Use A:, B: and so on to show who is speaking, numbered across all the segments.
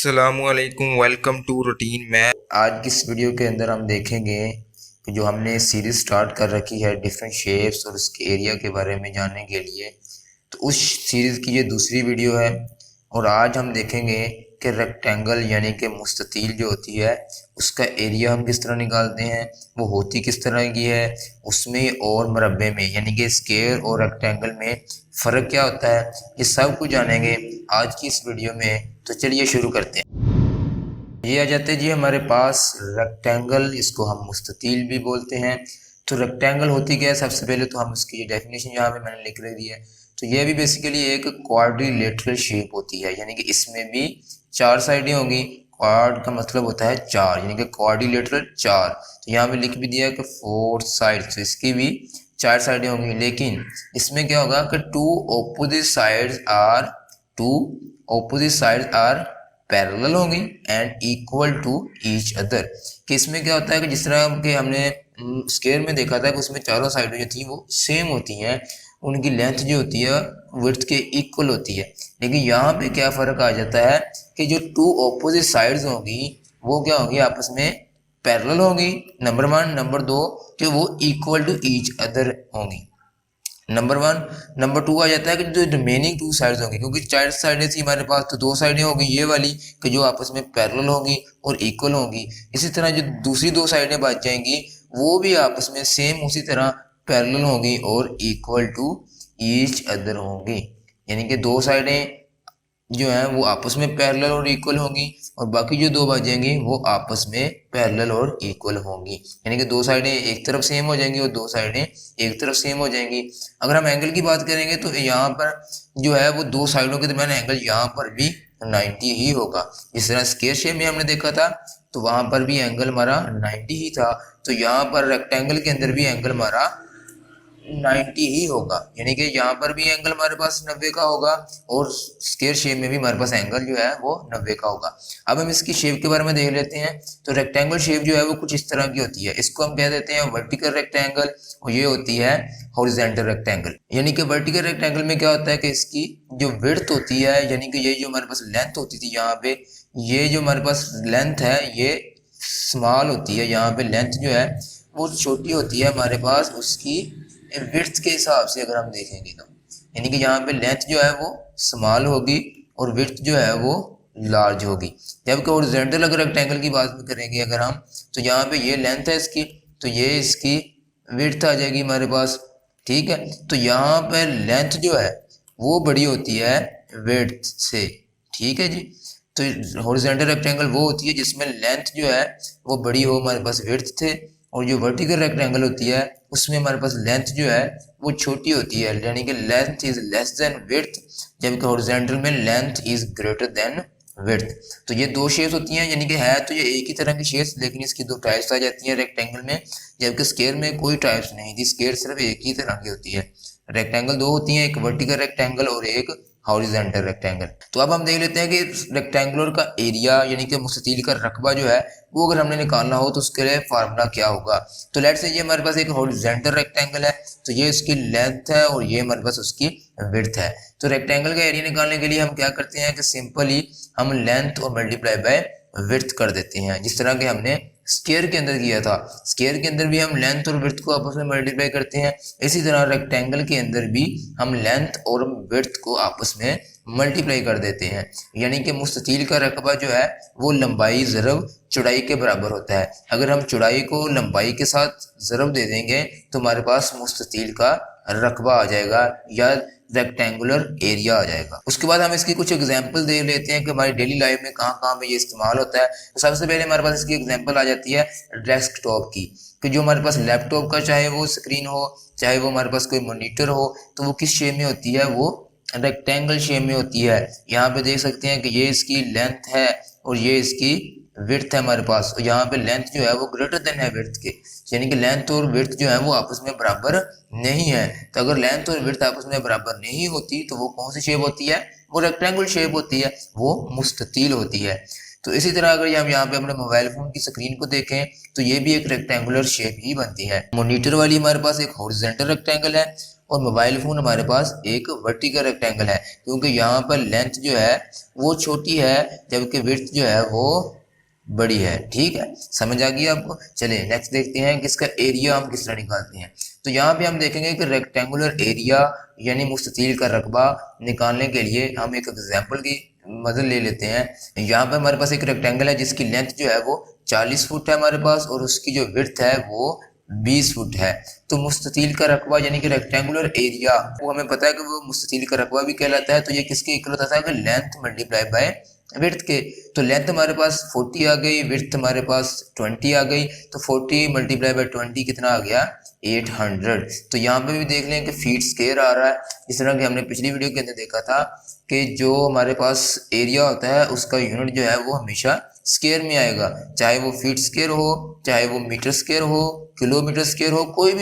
A: अस्सलामुअलैकुम, welcome to routine math.
B: आज की इस वीडियो के अंदर हम देखेंगे कि जो हमने सीरीज स्टार्ट कर रखी है डिफरेंट शेप्स और उसके एरिया के बारे में जानने के लिए, तो उस सीरीज़ की ये दूसरी वीडियो है। और आज हम देखेंगे कि रेक्टेंगल यानी कि मुस्ततील जो होती है उसका एरिया हम किस तरह निकालते हैं, वो होती किस तरह की है, उसमें और मरबे में यानी कि स्क्वायर और रेक्टेंगल में फ़र्क क्या होता है, ये सब कुछ जानेंगे आज की इस वीडियो में। तो चलिए शुरू करते हैं। ये आ जाते हैं जी हमारे पास रेक्टेंगल, इसको हम मुस्ततील भी बोलते हैं। तो रेक्टेंगल होती क्या है, सबसे पहले तो हम इसकी डेफिनेशन यहाँ पे मैंने लिख रखी है। तो ये भी बेसिकली एक क्वाड्रिलेटरल शेप होती है, यानी कि इसमें भी चार साइडें होंगी। क्वाड का मतलब होता है चार, यानी कि क्वाड्रिलेटरल चार। तो यहाँ पे लिख भी दिया कि फोर साइड्स, तो इसकी भी चार साइडें होंगी। लेकिन इसमें क्या होगा कि two opposite sides are parallel होंगी and equal to each other. कि इसमें क्या होता है कि जिस तरह कि हमने स्क्वायर में देखा था कि उसमें चारों साइडें जो थी वो सेम होती हैं, उनकी लेंथ जो होती है विड्थ के इक्वल होती है। लेकिन यहाँ पे क्या फ़र्क आ जाता है कि जो टू ऑपोजिट साइड्स होंगी वो क्या होंगी, आपस में पैरेलल होंगी, नंबर वन। नंबर दो कि वो इक्वल टू ईच अदर होंगी, नंबर वन। नंबर टू आ जाता है कि जो रिमेनिंग टू साइड्स होंगी, क्योंकि चार साइडें थी हमारे पास, तो दो साइडें होंगी ये वाली कि जो आपस में पैरेलल होंगी और इक्वल होंगी। इसी तरह जो दूसरी दो साइडें बच जाएंगी वो भी आपस में सेम उसी तरह पैरेलल होंगी और इक्वल टू ईच अदर होंगी। यानी कि दो साइडें जो है वो आपस में पैरेलल और इक्वल होंगी और बाकी जो दो बचेंगी वो आपस में पैरेलल और इक्वल होंगी। यानी कि दो साइडें एक तरफ सेम हो जाएंगी और दो साइडें एक तरफ सेम हो जाएंगी। अगर हम एंगल की बात करेंगे तो यहाँ पर जो है वो दो साइडों के दरमियान एंगल यहाँ पर भी 90 ही होगा। जिस तरह स्क्वायर शेप में हमने देखा था तो वहाँ पर भी एंगल हमारा 90 ही था, तो यहाँ पर रेक्टेंगल के अंदर भी एंगल हमारा 90 ही होगा। यानी कि यहाँ पर भी एंगल हमारे पास 90 का होगा और स्क्वायर शेप में भी हमारे पास एंगल जो है वो 90 का होगा। अब हम इसकी शेप के बारे में देख लेते हैं। तो रेक्टेंगल शेप जो है वो कुछ इस तरह की होती है। इसको हम कह देते हैं वर्टिकल रेक्टेंगल और ये होती है हॉरिजॉन्टल रेक्टेंगल। यानी कि वर्टिकल रेक्टेंगल में क्या होता है कि इसकी जो विड्थ होती है, यानी कि ये जो हमारे पास लेंथ होती थी यहाँ पे, ये जो हमारे पास लेंथ है ये स्मॉल होती है। यहाँ पे लेंथ जो है वो छोटी होती है हमारे पास उसकी विड्थ के हिसाब से अगर हम देखेंगे तो, यानी कि यहाँ पे लेंथ जो है वो स्मॉल होगी और विड्थ जो है वो लार्ज होगी। जबकि हॉरिजॉन्टल अगर रेक्टेंगल की बात करेंगे अगर हम, तो यहाँ पे ये लेंथ है इसकी, तो ये इसकी विड्थ आ जाएगी हमारे पास। ठीक है, तो यहाँ पे लेंथ जो है वो बड़ी होती है विड्थ से। ठीक है जी, तो हॉरिजॉन्टल रेक्टेंगल वो होती है जिसमें लेंथ जो है वो बड़ी हो हमारे पास विड्थ थे, और जो वर्टिकल रेक्टेंगल होती है उसमें हमारे पास लेंथ जो है वो छोटी होती है, यानी कि length is less than width, जबकि हॉरिजॉन्टल में length is greater than width. तो ये दो शेप्स होती हैं, यानी कि है तो ये एक ही तरह की शेप्स, लेकिन इसकी दो टाइप्स आ जाती हैं रेक्टेंगल में, जबकि स्क्वायर में कोई टाइप्स नहीं थी। स्क्वायर सिर्फ एक ही तरह की होती है। रेक्टेंगल दो होती हैं, एक वर्टिकल रेक्टेंगल और एक हॉरिजॉन्टल रेक्टेंगल। तो अब हम देख लेते हैं कि रेक्टेंगुलर का एरिया यानी कि मुस्ततील का रकबा जो है वो अगर हमने निकालना हो तो उसके लिए फार्मूला क्या होगा। तो लेट्स से ये हमारे पास एक हॉरिजॉन्टल रेक्टेंगल है, तो ये इसकी लेंथ है और ये हमारे पास उसकी विड्थ है। तो रेक्टेंगल का एरिया निकालने के लिए हम क्या करते हैं कि सिंपली हम लेंथ और मल्टीप्लाई बाय विड्थ कर देते हैं, जिस तरह के हमने स्क्वायर के अंदर किया था। स्क्वायर के अंदर भी हम लेंथ और विड्थ को आपस में मल्टीप्लाई करते हैं, इसी तरह रेक्टेंगल के अंदर भी हम लेंथ और विड्थ को आपस में मल्टीप्लाई कर देते हैं। यानी कि मुस्ततील का रकबा जो है वो लंबाई ज़रब चौड़ाई के बराबर होता है। अगर हम चौड़ाई को लंबाई के साथ ज़रब दे देंगे तो हमारे पास मुस्ततील का रकबा आ जाएगा या रेक्टेंगुलर एरिया आ जाएगा। उसके बाद हम इसकी कुछ एग्जांपल दे लेते हैं कि हमारी डेली लाइफ में कहाँ कहाँ में ये इस्तेमाल होता है। तो सबसे पहले हमारे पास इसकी एग्जांपल आ जाती है डेस्कटॉप की, कि जो हमारे पास लैपटॉप का चाहे वो स्क्रीन हो चाहे वो हमारे पास कोई मॉनिटर हो, तो वो किस शेप में होती है, वो रेक्टेंगल शेप में होती है। यहाँ पे देख सकते हैं कि ये इसकी लेंथ है और ये इसकी विड्थ है हमारे पास, और यहाँ पे लेंथ जो है वो ग्रेटर देन है विड्थ के, यानी कि लेंथ और विड्थ जो है वो आपस में बराबर नहीं है। तो अगर लेंथ और विड्थ आपस में बराबर नहीं होती तो वो कौन सी शेप होती है, वो रेक्टेंगल शेप होती है, वो मुस्ततील होती है। तो इसी तरह अगर हम यहाँ पे अपने मोबाइल फोन की स्क्रीन को देखें तो ये भी एक रेक्टेंगुलर शेप ही बनती है। मॉनिटर वाली हमारे पास एक हॉरिजॉन्टल रेक्टेंगल है और मोबाइल फ़ोन हमारे पास एक वर्टिकल रेक्टेंगल है, क्योंकि यहाँ पर लेंथ जो है वो छोटी है जबकि विड्थ जो है वो बड़ी है। ठीक है, समझ आ गई आपको। चलिए नेक्स्ट देखते हैं कि इसका एरिया हम किस तरह निकालते हैं। तो यहाँ पे हम देखेंगे कि रेक्टेंगुलर एरिया यानी मुस्ततील का रकबा निकालने के लिए हम एक एग्जांपल की मदद ले लेते हैं। यहाँ पे हमारे पास एक रेक्टेंगल है जिसकी लेंथ जो है वो 40 फुट है हमारे पास, और उसकी जो विड्थ है वो 20 फुट है। तो मुस्ततील का रकबा यानी कि रेक्टेंगुलर एरिया वो हमें पता है कि वो मुस्ततील का रकबा भी कहलाता है। तो ये किसके इक्वल होता है कि लेंथ मल्टीप्लाई बाय विड्थ के। तो लेंथ हमारे पास 40 आ गई, विड्थ हमारे पास 20 आ गई, तो 40 मल्टीप्लाई बाय 20 कितना आ गया 800। तो यहाँ पे भी देख लें कि फीट स्क्वायर आ रहा है, इस तरह कि हमने पिछली वीडियो के अंदर देखा था कि जो हमारे पास एरिया होता है उसका यूनिट जो है वो हमेशा स्क्वायर में आएगा, चाहे वो फीट स्क्वायर हो, चाहे वो मीटर स्क्वायर हो, किलोमीटर स्क्वायर हो, कोई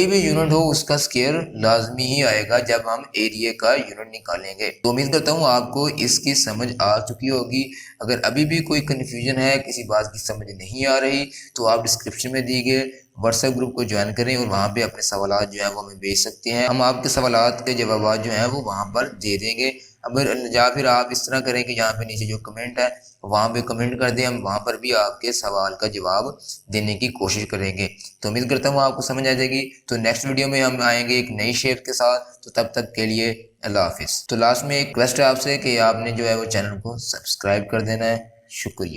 B: भी यूनिट हो उसका स्क्वायर लाजमी ही आएगा जब हम एरिया का यूनिट निकालेंगे। तो उम्मीद करता हूँ आपको इसकी समझ आ चुकी होगी। अगर अभी भी कोई कन्फ्यूजन है, किसी बात की समझ नहीं आ रही, तो आप डिस्क्रिप्शन में दिए गए व्हाट्सएप ग्रुप को ज्वाइन करें और वहाँ पे अपने सवालात जो है वो हमें भेज सकते हैं। हम आपके सवालात के जवाब जो हैं वो वहाँ पर दे देंगे। अगर या फिर आप इस तरह करें कि यहाँ पे नीचे जो कमेंट है वहाँ पे कमेंट कर दें, हम वहाँ पर भी आपके सवाल का जवाब देने की कोशिश करेंगे। तो उम्मीद करता हूँ आपको समझ आ जाएगी। तो नेक्स्ट वीडियो में हम आएंगे एक नई शेप के साथ। तो तब तक के लिए अल्लाह हाफिज़। तो लास्ट में एक रिक्वेस्ट है आपसे कि आपने जो है वो चैनल को सब्सक्राइब कर देना है। शुक्रिया।